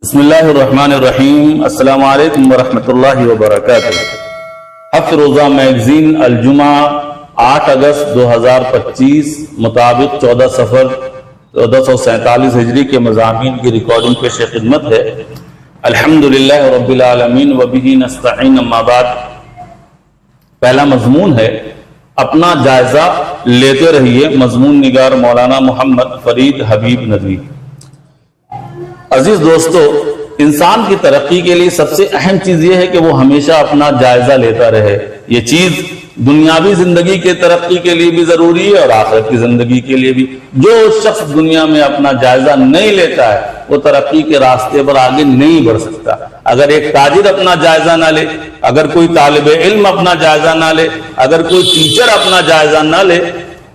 بسم اللہ الرحمن الرحیم۔ السلام علیکم ورحمۃ اللہ وبرکاتہ۔ ہفت روزہ میگزین الجمعہ 8 اگست 2025 مطابق 14 صفر 1447 ہجری کے مضامین کی ریکارڈنگ پیش خدمت ہے۔ الحمدللہ رب العالمین وبہ نستعین، اما بعد۔ پہلا مضمون ہے اپنا جائزہ لیتے رہیے، مضمون نگار مولانا محمد فرید حبیب ندوی۔ عزیز دوستو، انسان کی ترقی کے لیے سب سے اہم چیز یہ ہے کہ وہ ہمیشہ اپنا جائزہ لیتا رہے۔ یہ چیز دنیاوی زندگی کے ترقی کے لیے بھی ضروری ہے اور آخرت کی زندگی کے لیے بھی۔ جو شخص دنیا میں اپنا جائزہ نہیں لیتا ہے وہ ترقی کے راستے پر آگے نہیں بڑھ سکتا۔ اگر ایک تاجر اپنا جائزہ نہ لے، اگر کوئی طالب علم اپنا جائزہ نہ لے، اگر کوئی ٹیچر اپنا جائزہ نہ لے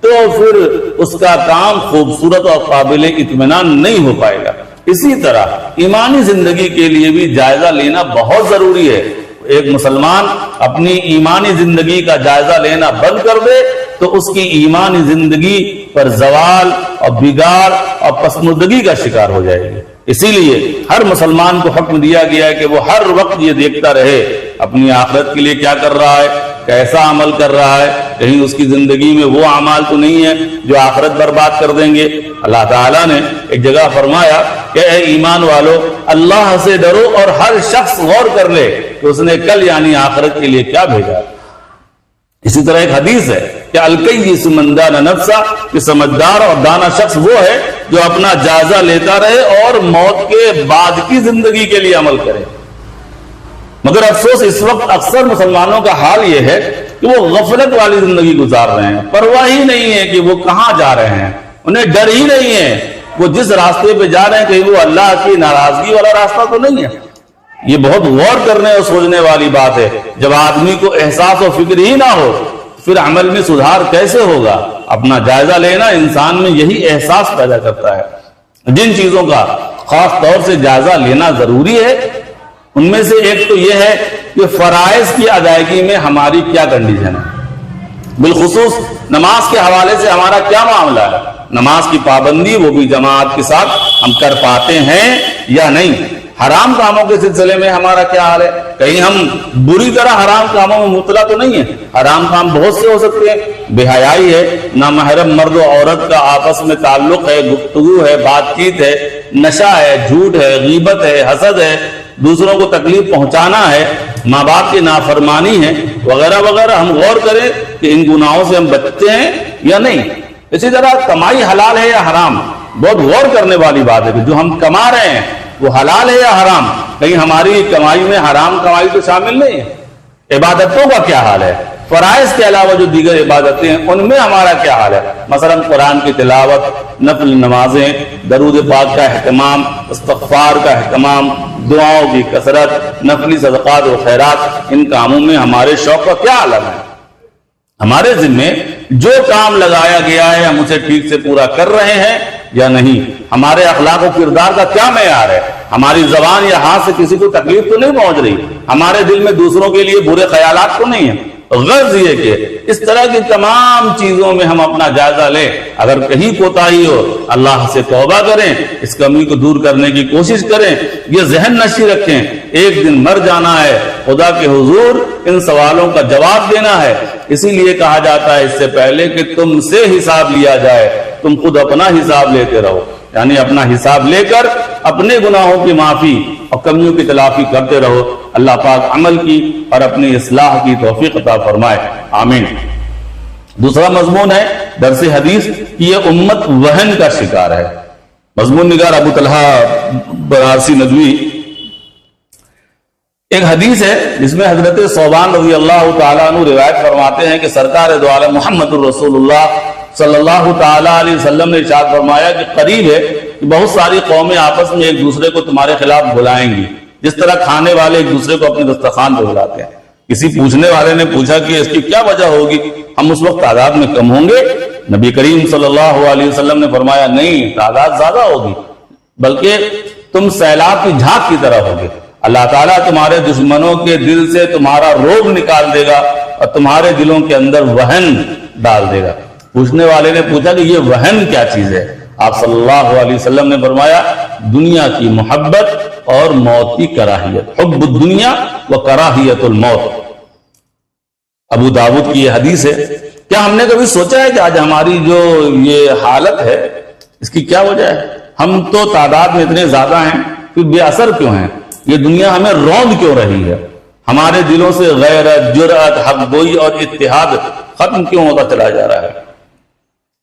تو پھر اس کا کام خوبصورت اور قابل اطمینان نہیں ہو پائے گا۔ اسی طرح ایمانی زندگی کے لیے بھی جائزہ لینا بہت ضروری ہے۔ ایک مسلمان اپنی ایمانی زندگی کا جائزہ لینا بند کر دے تو اس کی ایمانی زندگی پر زوال اور بگاڑ اور پسماندگی کا شکار ہو جائے گی۔ اسی لیے ہر مسلمان کو حکم دیا گیا ہے کہ وہ ہر وقت یہ دیکھتا رہے اپنی آخرت کے لیے کیا کر رہا ہے، کیسا عمل کر رہا ہے، کہیں اس کی زندگی میں وہ اعمال تو نہیں ہے جو آخرت برباد کر دیں گے۔ اللہ تعالیٰ نے ایک جگہ فرمایا کہ اے ایمان والو، اللہ سے ڈرو اور ہر شخص غور کر لے کہ اس نے کل یعنی آخرت کے لیے کیا بھیجا۔ اسی طرح ایک حدیث ہے کہ الکیس من دان نفسہ، کہ سمجھدار اور دانا شخص وہ ہے جو اپنا جائزہ لیتا رہے اور موت کے بعد کی زندگی کے لیے عمل کرے۔ مگر افسوس اس وقت اکثر مسلمانوں کا حال یہ ہے کہ وہ غفلت والی زندگی گزار رہے ہیں، پرواہ ہی نہیں ہے کہ وہ کہاں جا رہے ہیں، انہیں ڈر ہی نہیں ہے وہ جس راستے پہ جا رہے ہیں کہیں وہ اللہ کی ناراضگی والا راستہ تو نہیں ہے۔ یہ بہت غور کرنے اور سوچنے والی بات ہے۔ جب آدمی کو احساس و فکر ہی نہ ہو پھر عمل میں سدھار کیسے ہوگا؟ اپنا جائزہ لینا انسان میں یہی احساس پیدا کرتا ہے۔ جن چیزوں کا خاص طور سے جائزہ لینا ضروری ہے ان میں سے ایک تو یہ ہے کہ فرائض کی ادائیگی میں ہماری کیا کنڈیشن ہے، بالخصوص نماز کے حوالے سے ہمارا کیا معاملہ ہے۔ نماز کی پابندی وہ بھی جماعت کے ساتھ ہم کر پاتے ہیں یا نہیں۔ حرام کاموں کے سلسلے میں ہمارا کیا حال ہے؟ کہیں ہم بری طرح حرام کاموں میں مبتلا تو نہیں ہے؟ حرام کام بہت سے ہو سکتے ہیں، بے حیائی ہے، نامحرم مرد و عورت کا آپس میں تعلق ہے، گفتگو ہے، بات چیت ہے، نشہ ہے، جھوٹ ہے، غیبت ہے، حسد ہے، دوسروں کو تکلیف پہنچانا ہے، ماں باپ کی نافرمانی ہے، وغیرہ وغیرہ۔ ہم غور کریں کہ ان گناہوں سے ہم بچتے ہیں یا نہیں۔ اسی طرح کمائی حلال ہے یا حرام، بہت غور کرنے والی بات ہے کہ جو ہم کما رہے ہیں وہ حلال ہے یا حرام، کہیں ہماری کمائی میں حرام کمائی تو شامل نہیں ہے۔ عبادتوں کا کیا حال ہے؟ فرائض کے علاوہ جو دیگر عبادتیں ہیں ان میں ہمارا کیا حال ہے؟ مثلا قرآن کی تلاوت، نفل نمازیں، درود پاک کا اہتمام، استغفار کا اہتمام، دعاؤں کی کثرت، نفلی صدقات و خیرات، ان کاموں میں ہمارے شوق کا کیا عالم ہے؟ ہمارے ذمے جو کام لگایا گیا ہے ہم اسے ٹھیک سے پورا کر رہے ہیں یا نہیں؟ ہمارے اخلاق و کردار کا کیا معیار ہے؟ ہماری زبان یا ہاتھ سے کسی کو تکلیف تو نہیں پہنچ رہی؟ ہمارے دل میں دوسروں کے لیے برے خیالات تو نہیں ہیں؟ غرض یہ کہ اس طرح کی تمام چیزوں میں ہم اپنا جائزہ لیں۔ اگر کہیں کوتاہی ہو اللہ سے توبہ کریں، اس کمی کو دور کرنے کی کوشش کریں۔ یہ ذہن نشی رکھیں ایک دن مر جانا ہے، خدا کے حضور ان سوالوں کا جواب دینا ہے۔ اسی لیے کہا جاتا ہے اس سے پہلے کہ تم سے حساب لیا جائے تم خود اپنا حساب لیتے رہو، یعنی اپنا حساب لے کر اپنے گناہوں کی معافی اور کمیوں کی تلافی کرتے رہو۔ اللہ پاک عمل کی اور اپنی اصلاح کی توفیق عطا فرمائے، آمین۔ دوسرا مضمون ہے درس حدیث کہ یہ امت وہن کا شکار ہے۔ مضمون نگار ابو طلحہ بنارسی ندوی۔ ایک حدیث ہے جس میں حضرت ثوبان رضی اللہ تعالیٰ عنہ روایت فرماتے ہیں کہ سرکار دو عالم محمد الرسول اللہ صلی اللہ تعالیٰ علیہ وسلم نے ارشاد فرمایا کہ قریب ہے کہ بہت ساری قومیں آپس میں ایک دوسرے کو تمہارے خلاف بلائیں گی، جس طرح کھانے والے ایک دوسرے کو اپنے دسترخوان پہ بلاتے ہیں۔ کسی پوچھنے والے نے پوچھا کہ اس کی کیا وجہ ہوگی، ہم اس وقت تعداد میں کم ہوں گے؟ نبی کریم صلی اللہ علیہ وسلم نے فرمایا نہیں، تعداد زیادہ ہوگی، بلکہ تم سیلاب کی جھاگ کی طرح ہوگے۔ اللہ تعالیٰ تمہارے دشمنوں کے دل سے تمہارا روب نکال دے گا اور تمہارے دلوں کے اندر وہن ڈال دے گا۔ پوچھنے والے نے پوچھا کہ یہ وہن کیا چیز ہے؟ آپ صلی اللہ علیہ وسلم نے فرمایا دنیا کی محبت اور موت کی کراہیت، حب الدنیا و کراہیت الموت۔ ابو داؤد کی یہ حدیث ہے۔ کیا ہم نے کبھی سوچا ہے کہ آج ہماری جو یہ حالت ہے اس کی کیا وجہ ہے؟ ہم تو تعداد میں اتنے زیادہ ہیں پھر بے اثر کیوں ہیں؟ یہ دنیا ہمیں روند کیوں رہی ہے؟ ہمارے دلوں سے غیرت، جرأت، حق گوئی اور اتحاد ختم کیوں ہوتا چلا جا رہا ہے؟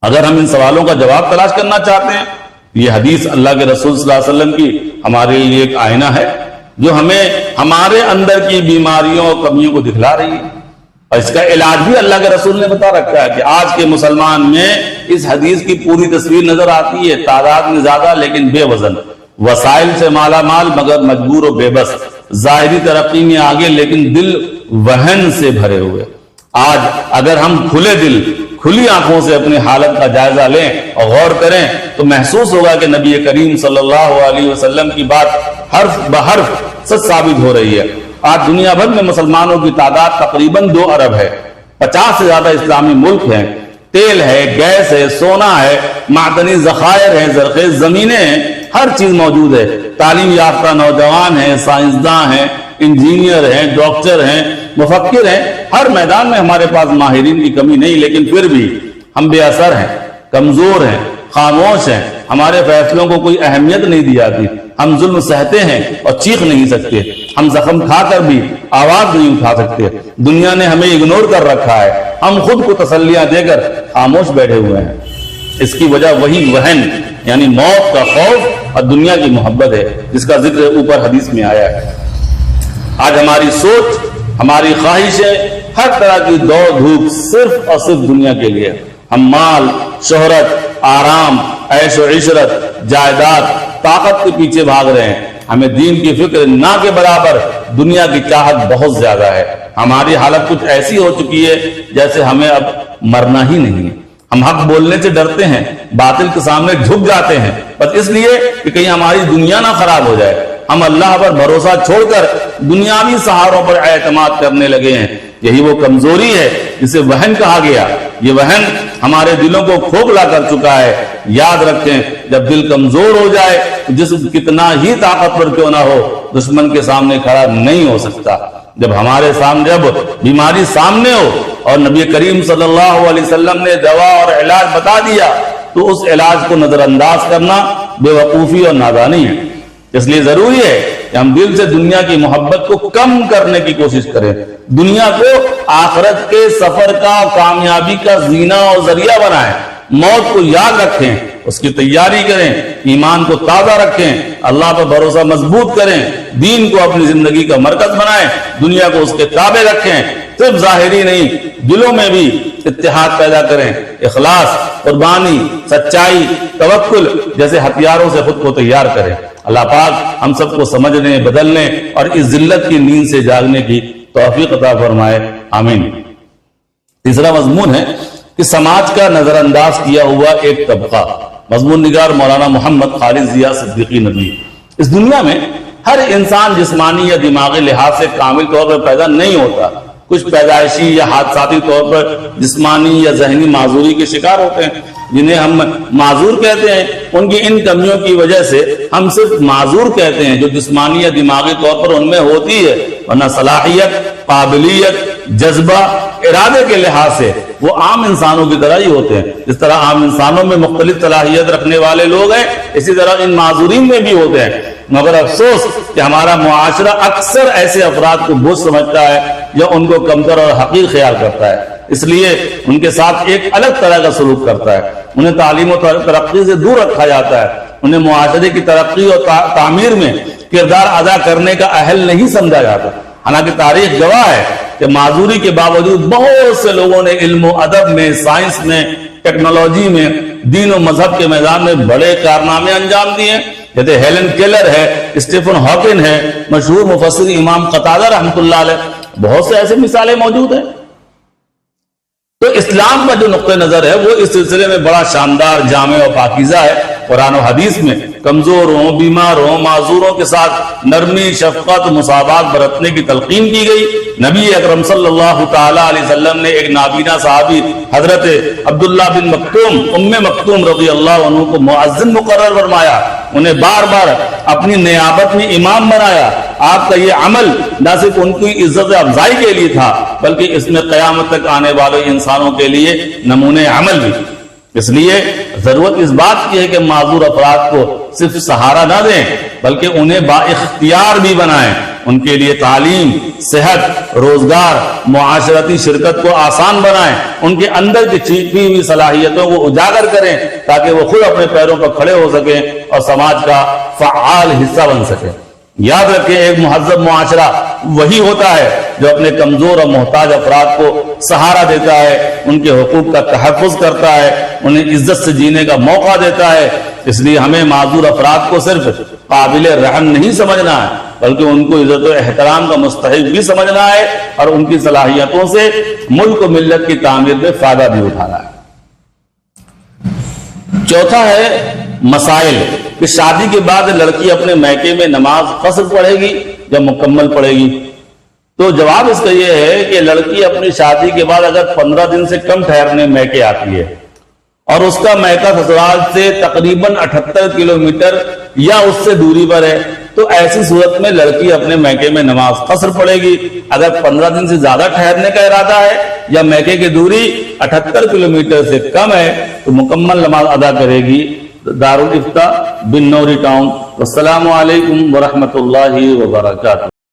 اگر ہم ان سوالوں کا جواب تلاش کرنا چاہتے ہیں، یہ حدیث اللہ کے رسول صلی اللہ علیہ وسلم کی ہمارے لیے ایک آئینہ ہے جو ہمیں ہمارے اندر کی بیماریوں اور کمیوں کو دکھلا رہی ہے، اور اس کا علاج بھی اللہ کے رسول نے بتا رکھا ہے کہ آج کے مسلمان میں اس حدیث کی پوری تصویر نظر آتی ہے۔ تعداد میں زیادہ لیکن بے وزن، وسائل سے مالا مال مگر مجبور و بے بس، ظاہری ترقی میں آگے لیکن دل وہن سے بھرے ہوئے۔ آج اگر ہم کھلے دل، کھلی آنکھوں سے اپنی حالت کا جائزہ لیں اور غور کریں تو محسوس ہوگا کہ نبی کریم صلی اللہ علیہ وسلم کی بات حرف بحرف سچ ثابت ہو رہی ہے۔ آج دنیا بھر میں مسلمانوں کی تعداد تقریباً 2 ارب ہے، 50 سے زیادہ اسلامی ملک ہیں، تیل ہے، گیس ہے، سونا ہے، معدنی ذخائر ہیں، زرخیز زمینیں ہیں، ہر چیز موجود ہے۔ تعلیم یافتہ نوجوان ہیں، سائنسداں ہیں، انجینئر ہیں، ڈاکٹر ہیں، مفکر ہیں، ہر میدان میں ہمارے پاس ماہرین کی کمی نہیں، لیکن پھر بھی ہم بے اثر ہیں، کمزور ہیں، خاموش ہیں، ہمارے فیصلوں کو کوئی اہمیت نہیں دی جاتی، ہم ظلم سہتے ہیں اور چیخ نہیں سکتے، ہم زخم کھا کر بھی آواز نہیں اٹھا سکتے، دنیا نے ہمیں اگنور کر رکھا ہے، ہم خود کو تسلیاں دے کر خاموش بیٹھے ہوئے ہیں۔ اس کی وجہ وہی وہن یعنی موت کا خوف اور دنیا کی محبت ہے جس کا ذکر اوپر حدیث میں آیا ہے۔ آج ہماری سوچ، ہماری خواہشیں، ہر طرح کی دوڑ دھوپ صرف اور صرف دنیا کے لیے۔ ہم مال، شہرت، آرام، عیش و عشرت، جائیداد، طاقت کے پیچھے بھاگ رہے ہیں۔ ہمیں دین کی فکر نہ کے برابر دنیا کی چاہت بہت زیادہ ہے۔ ہماری حالت کچھ ایسی ہو چکی ہے جیسے ہمیں اب مرنا ہی نہیں ہے۔ ہم حق بولنے سے ڈرتے ہیں، باطل کے سامنے جھک جاتے ہیں، بس اس لیے کہ کہیں ہماری دنیا نہ خراب ہو جائے۔ ہم اللہ پر بھروسہ چھوڑ کر دنیاوی سہاروں پر اعتماد کرنے لگے ہیں۔ یہی وہ کمزوری ہے جسے وہن کہا گیا۔ یہ وہن ہمارے دلوں کو کھوکھلا کر چکا ہے۔ یاد رکھیں، جب دل کمزور ہو جائے تو جسم کتنا ہی طاقتور کیوں نہ ہو دشمن کے سامنے کھڑا نہیں ہو سکتا۔ جب ہمارے سامنے جب بیماری سامنے ہو اور نبی کریم صلی اللہ علیہ وسلم نے دوا اور علاج بتا دیا تو اس علاج کو نظر انداز کرنا بے وقوفی اور نادانی ہے۔ اس لیے ضروری ہے کہ ہم دل سے دنیا کی محبت کو کم کرنے کی کوشش کریں، دنیا کو آخرت کے سفر کا، کامیابی کا زینہ اور ذریعہ بنائیں، موت کو یاد رکھیں، اس کی تیاری کریں، ایمان کو تازہ رکھیں، اللہ پر بھروسہ مضبوط کریں، دین کو اپنی زندگی کا مرکز بنائیں، دنیا کو اس کے تابع رکھیں، صرف ظاہری نہیں دلوں میں بھی اتحاد پیدا کریں، اخلاص، قربانی، سچائی، توکل جیسے ہتھیاروں سے خود کو تیار کریں۔ اللہ پاک ہم سب کو سمجھنے، بدلنے اور اس ذلت کی نیند سے جاگنے کی توفیق عطا فرمائے، آمین۔ تیسرا مضمون ہے کہ سماج کا نظر انداز کیا ہوا ایک طبقہ۔ مضمون نگار مولانا محمد خالد ضیاء صدیقی ندوی۔ اس دنیا میں ہر انسان جسمانی یا دماغی لحاظ سے کامل طور پر پیدا نہیں ہوتا، کچھ پیدائشی یا حادثاتی طور پر جسمانی یا ذہنی معذوری کے شکار ہوتے ہیں، جنہیں ہم معذور کہتے ہیں۔ ان کی ان کمیوں کی وجہ سے ہم صرف معذور کہتے ہیں جو جسمانی یا دماغی طور پر ان میں ہوتی ہے، ورنہ صلاحیت، قابلیت، جذبہ، ارادے کے لحاظ سے وہ عام انسانوں کی طرح ہی ہوتے ہیں۔ جس طرح عام انسانوں میں مختلف صلاحیت رکھنے والے لوگ ہیں، اسی طرح ان معذورین میں بھی ہوتے ہیں۔ مگر افسوس کہ ہمارا معاشرہ اکثر ایسے افراد کو بوجھ سمجھتا ہے یا ان کو کمتر اور حقیر خیال کرتا ہے، اس لیے ان کے ساتھ ایک الگ طرح کا سلوک کرتا ہے۔ انہیں تعلیم و ترقی سے دور رکھا جاتا ہے، انہیں معاشرے کی ترقی اور تعمیر میں کردار ادا کرنے کا اہل نہیں سمجھا جاتا۔ حالانکہ تاریخ گواہ ہے کہ معذوری کے باوجود بہت سے لوگوں نے علم و ادب میں، سائنس میں، ٹیکنالوجی میں، دین و مذہب کے میدان میں بڑے کارنامے انجام دیے، جیسے ہیلن کیلر ہے، اسٹیفن ہاکنگ ہے، مشہور مفسر امام قتادہ رحمۃ اللہ علیہ، بہت سے ایسے مثالیں موجود ہیں۔ تو اسلام کا جو نقطہ نظر ہے وہ اس سلسلے میں بڑا شاندار، جامع اور پاکیزہ ہے۔ قرآن و حدیث میں کمزوروں، بیماروں، معذوروں کے ساتھ نرمی، شفقت، مساوات برتنے کی تلقین کی گئی۔ نبی اکرم صلی اللہ تعالی علیہ وسلم نے ایک نابینا صحابی حضرت عبداللہ بن مکتوم، ام مکتوم رضی اللہ عنہ کو مؤذن مقرر فرمایا، انہیں بار بار اپنی نیابت میں امام بنایا. آپ کا یہ عمل نہ صرف ان کی عزت افزائی کے لیے تھا بلکہ اس میں قیامت تک آنے والے انسانوں کے لیے نمونے عمل بھی. اس لیے ضرورت اس بات کی ہے کہ معذور افراد کو صرف سہارا نہ دیں بلکہ انہیں با اختیار بھی بنائیں. ان کے لیے تعلیم، صحت، روزگار، معاشرتی شرکت کو آسان بنائیں. ان کے اندر کی چھپی ہوئی صلاحیتوں کو اجاگر کریں تاکہ وہ خود اپنے پیروں پر کھڑے ہو سکیں اور سماج کا فعال حصہ بن سکیں. یاد رکھیں، ایک مہذب معاشرہ وہی ہوتا ہے جو اپنے کمزور اور محتاج افراد کو سہارا دیتا ہے، ان کے حقوق کا تحفظ کرتا ہے، انہیں عزت سے جینے کا موقع دیتا ہے. اس لیے ہمیں معذور افراد کو صرف قابل رحم نہیں سمجھنا ہے بلکہ ان کو عزت و احترام کا مستحق بھی سمجھنا ہے اور ان کی صلاحیتوں سے ملک و ملت کی تعمیر میں فائدہ بھی اٹھانا ہے. چوتھا ہے مسائل کہ شادی کے بعد لڑکی اپنے میکے میں نماز قصر پڑھے گی یا مکمل پڑھے گی. تو جواب اس کا یہ ہے کہ لڑکی اپنی شادی کے بعد اگر 15 دن سے کم ٹھہرنے میکے آتی ہے اور اس کا میکہ سسرال سے تقریباً 78 کلومیٹر یا اس سے دوری پر ہے تو ایسی صورت میں لڑکی اپنے میکے میں نماز قصر پڑھے گی. اگر 15 دن سے زیادہ ٹھہرنے کا ارادہ ہے یا میکے کی دوری 78 کلومیٹر سے کم ہے تو مکمل نماز ادا کرے گی. دارالفتاء بن نوری ٹاؤن. السلام علیکم ورحمۃ اللہ وبرکاتہ.